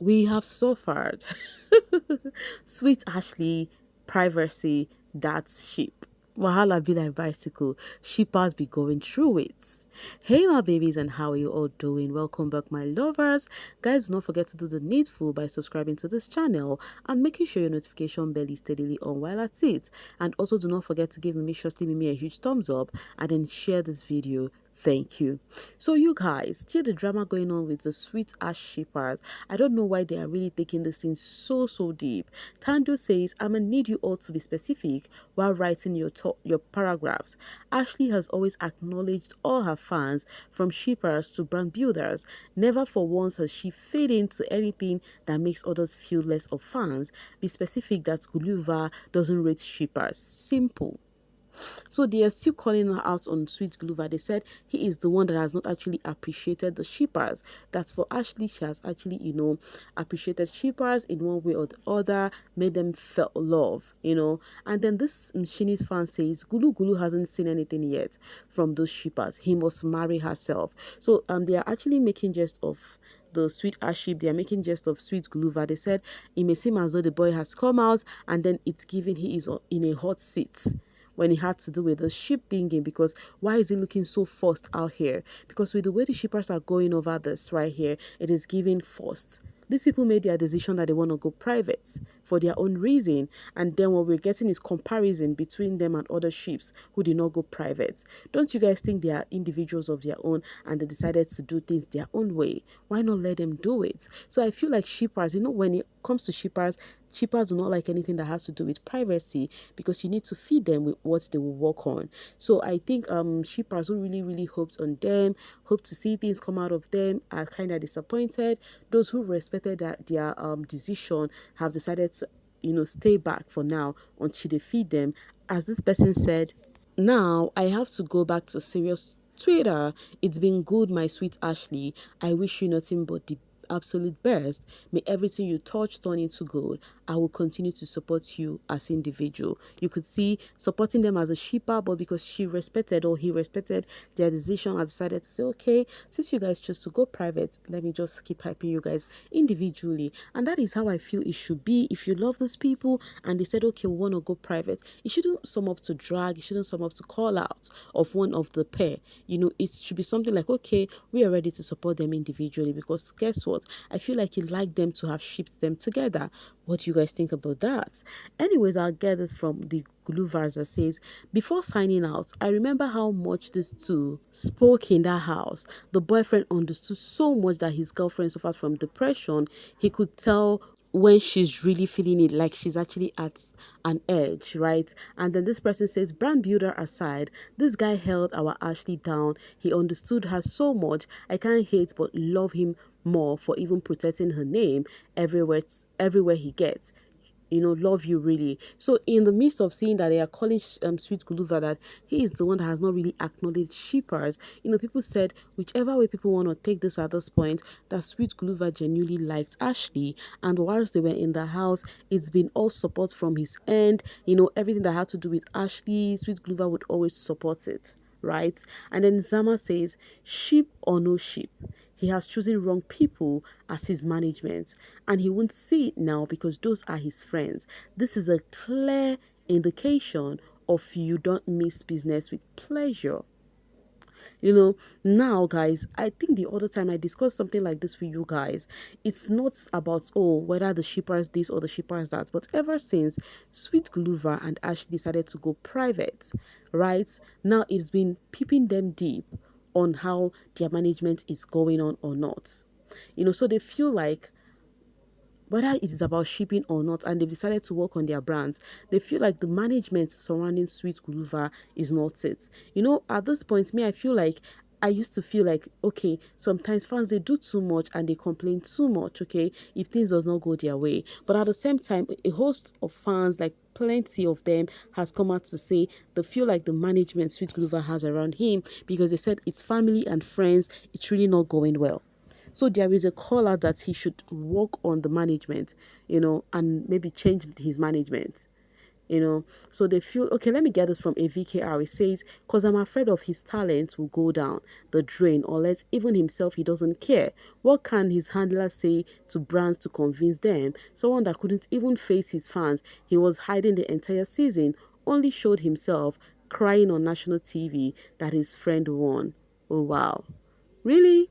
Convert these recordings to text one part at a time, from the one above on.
We have suffered. Sweet Ashley, privacy, that's sheep. Wahala be like bicycle. Shippers be going through it. Hey my babies, and how are you all doing? Welcome back my lovers. Guys, do not forget to do the needful by subscribing to this channel and making sure your notification bell is steadily on while at it. And also do not forget to give me a huge thumbs up and then share this video. Thank you. So you guys, still the drama going on with the Sweet Ash shippers. I don't know why they are really taking this thing so deep. Tando says, I'm gonna need you all to be specific while writing your paragraphs. Ashley has always acknowledged all her fans, from shippers to brand builders. Never for once has she fed into anything that makes others feel less of fans. Be specific that Guluva doesn't rate shippers. Simple. So they are still calling her out on Sweet Guluva. They said he is the one that has not actually appreciated the shippers. That for Ashley, she has actually, appreciated shippers in one way or the other, made them felt love. And then this Chinese fan says Gulu hasn't seen anything yet from those shippers. He must marry herself. So they are actually making jest of the Sweet Aship. They are making jest of Sweet Guluva. They said it may seem as though the boy has come out and then it's given he is in a hot seat when it had to do with the ship thinking, because why is he looking so forced out here? Because with the way the shippers are going over this right here, it is giving forced. These people made their decision that they want to go private for their own reason, and then what we're getting is comparison between them and other ships who did not go private. Don't you guys think they are individuals of their own and they decided to do things their own way? Why not let them do it? So I feel like shippers, when it comes to shippers do not like anything that has to do with privacy, because you need to feed them with what they will work on. So I think shippers who really hoped on them, hope to see things come out of them, are kind of disappointed. Those who respected their decision have decided to stay back for now until they feed them. As this person said, now I have to go back to serious Twitter. It's been good, my sweet Ashley. I wish you nothing but the absolute best. May everything you touch turn into gold. I will continue to support you as individual. You could see supporting them as a shipper, but because she respected or he respected their decision, I decided to say, okay, since you guys chose to go private, let me just keep hyping you guys individually. And that is how I feel it should be. If you love those people and they said, okay, we want to go private, it shouldn't sum up to drag, it shouldn't sum up to call out of one of the pair. It should be something like, okay, we are ready to support them individually, because guess what? I feel like you like them to have shipped them together. What do you guys think about that? Anyways, I'll get this from the Guluvas that says, before signing out, I remember how much these two spoke in that house. The boyfriend understood so much that his girlfriend suffered from depression. He could tell when she's really feeling it, like she's actually at an edge, right? And then this person says, brand builder aside, this guy held our Ashley down. He understood her so much. I can't hate but love him more for even protecting her name everywhere he gets. Love you really. So in the midst of seeing that they are calling Sweet Guluva that he is the one that has not really acknowledged shippers, people said whichever way people want to take this at this point, that Sweet Guluva genuinely liked Ashley, and whilst they were in the house, it's been all support from his end. Everything that had to do with Ashley, Sweet Guluva would always support it, right? And then Zama says, ship or no ship, he has chosen wrong people as his management, and he won't see it now because those are his friends. This is a clear indication of you don't miss business with pleasure. Now guys, I think the other time I discussed something like this with you guys, it's not about whether the shippers this or the shippers that, but ever since Sweet Guluva and Ashley decided to go private, right now it's been peeping them deep on how their management is going on or not. So they feel like whether it is about shipping or not, and they've decided to work on their brands, they feel like the management surrounding Sweet Guluva is not it. At this point, I feel like I used to feel like, okay, sometimes fans, they do too much and they complain too much, okay, if things does not go their way. But at the same time, a host of fans, like plenty of them, has come out to say they feel like the management Sweet Guluva has around him, because they said it's family and friends, it's really not going well. So there is a call out that he should work on the management, and maybe change his management. So they feel, okay, let me get this from a VKR. It says, because I'm afraid of his talent will go down the drain, or less even himself, he doesn't care. What can his handler say to brands to convince them? Someone that couldn't even face his fans, he was hiding the entire season, only showed himself crying on national TV that his friend won. Oh wow. Really?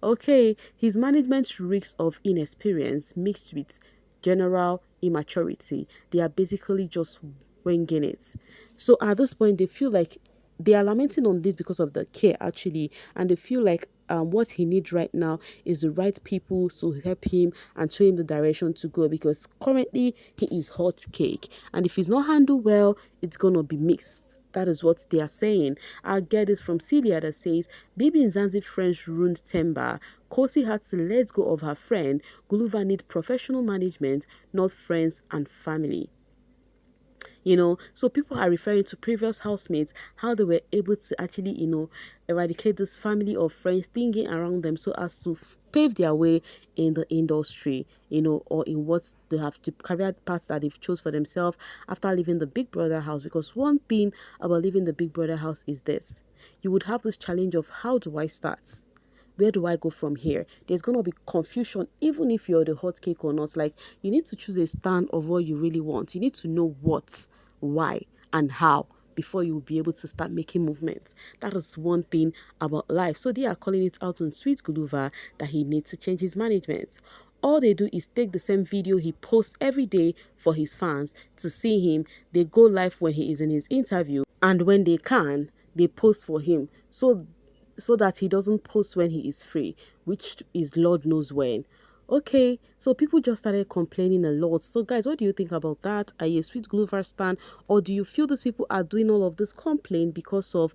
Okay, his management reeks of inexperience mixed with general immaturity. They are basically just winging it. So at this point, they feel like they are lamenting on this because of the care actually, and they feel like what he needs right now is the right people to help him and show him the direction to go, because currently he is hot cake, and if he's not handled well, it's gonna be mixed. That is what they are saying. I'll get this from Celia that says, bbnzansi friends ruined Temba. Kosi had to let go of her friend. Guluva need professional management, not friends and family. So people are referring to previous housemates, how they were able to actually eradicate this family of friends thinking around them so as to pave their way in the industry, or in what they have, the career paths that they've chose for themselves after leaving the big brother house. Because one thing about leaving the big brother house is this: you would have this challenge of, how do I start? Where do I go from here? There's going to be confusion, even if you're the hot cake or not. Like, you need to choose a stand of what you really want. You need to know what, why, and how before you will be able to start making movements. That is one thing about life. So they are calling it out on Sweet Guluva that he needs to change his management. All they do is take the same video he posts every day for his fans to see him. They go live when he is in his interview, and when they can, they post for him. So that he doesn't post when he is free, which is Lord knows when. Okay, so people just started complaining a lot. So guys, what do you think about that? Are you a Sweet Guluva stan, or do you feel these people are doing all of this complaint because of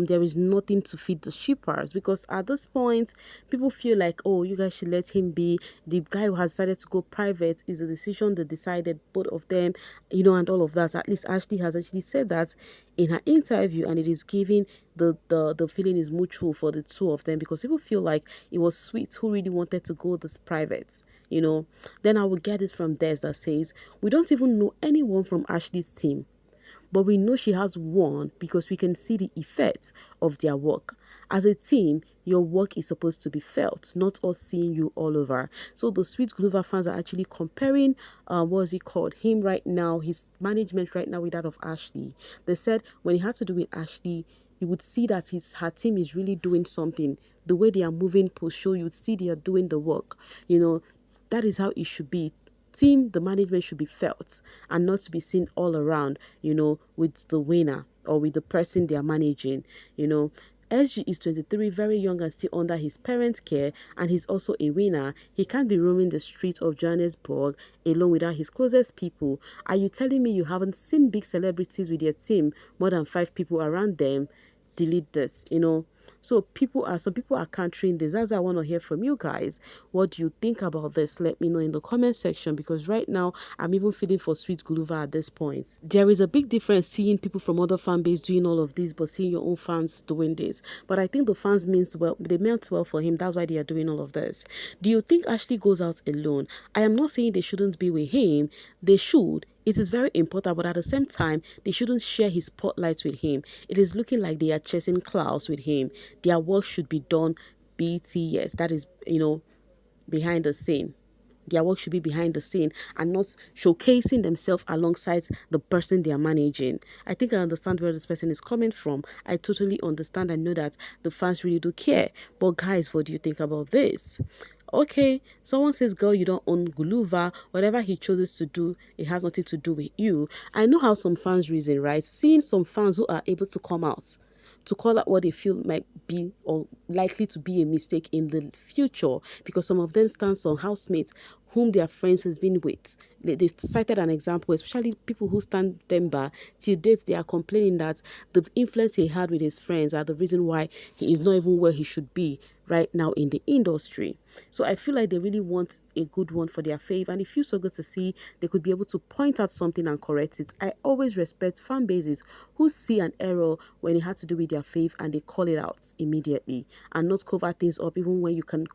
there is nothing to feed the shippers? Because at this point, people feel like, oh, you guys should let him be. The guy who has decided to go private is a decision they decided, both of them, and all of that. At least Ashley has actually said that in her interview, and it is giving the feeling is mutual for the two of them, because people feel like it was Sweet who really wanted to go this private. Then I will get this from Des that says, we don't even know anyone from Ashley's team, but we know she has won because we can see the effect of their work. As a team, your work is supposed to be felt, not us seeing you all over. So the Sweet Guluva fans are actually comparing, what is he called, him right now, his management right now with that of Ashley. They said when he had to do with Ashley, you would see that her team is really doing something. The way they are moving post show, you would see they are doing the work. That is how it should be. Team, the management should be felt and not to be seen all around, with the winner or with the person they are managing. SG is 23, very young and still under his parents' care, and he's also a winner. He can't be roaming the streets of Johannesburg alone without his closest people. Are you telling me you haven't seen big celebrities with their team, more than 5 people around them? Delete this. So some people are countering this. That's why I want to hear from you guys. What do you think about this? Let me know in the comment section, because right now I'm even feeling for Sweet Guluva at this point. There is a big difference seeing people from other fan base doing all of this, but seeing your own fans doing this. But I think the fans they meant well for him. That's why they are doing all of this. Do you think Ashley goes out alone? I am not saying they shouldn't be with him. They should. It is very important, but at the same time, they shouldn't share his spotlight with him. It is looking like they are chasing clouds with him. Their work should be done BTS. That is, behind the scene. Their work should be behind the scene and not showcasing themselves alongside the person they are managing. I think I understand where this person is coming from. I totally understand. I know that the fans really do care. But guys, what do you think about this? Okay, someone says, girl, you don't own Guluva. Whatever he chooses to do, it has nothing to do with you. I know how some fans reason, right? Seeing some fans who are able to come out to call out what they feel might be or likely to be a mistake in the future, because some of them stand on housemates whom their friends has been with. They cited an example, especially people who stand Demba. Till date, they are complaining that the influence he had with his friends are the reason why he is not even where he should be right now in the industry. So I feel like they really want a good one for their fave, and it feels so good to see they could be able to point out something and correct it. I always respect fan bases who see an error when it had to do with their fave and they call it out immediately and not cover things up even when you can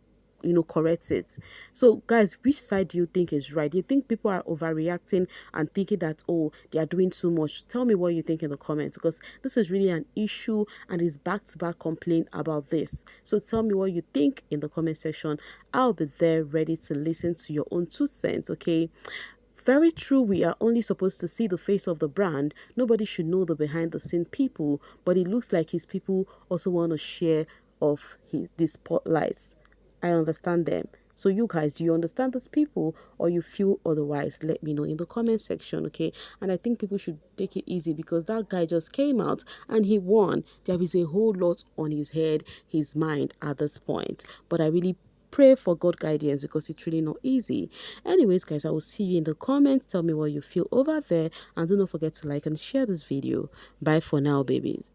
correct it. So guys, which side do you think is right? Do you think people are overreacting and thinking that, oh, they are doing too much? Tell me what you think in the comments, because this is really an issue and is back-to-back complaint about this. So tell me what you think in the comment section. I'll be there ready to listen to your own 2 cents. Okay, very true, we are only supposed to see the face of the brand. Nobody should know the behind the scene people, but it looks like his people also want to share of the spotlights. I understand them. So you guys, do you understand these people, or you feel otherwise? Let me know in the comment section, okay? And I think people should take it easy, because that guy just came out and he won. There is a whole lot on his head, his mind at this point. But I really pray for God guidance, because it's really not easy. Anyways, guys, I will see you in the comments. Tell me what you feel over there, and do not forget to like and share this video. Bye for now, babies.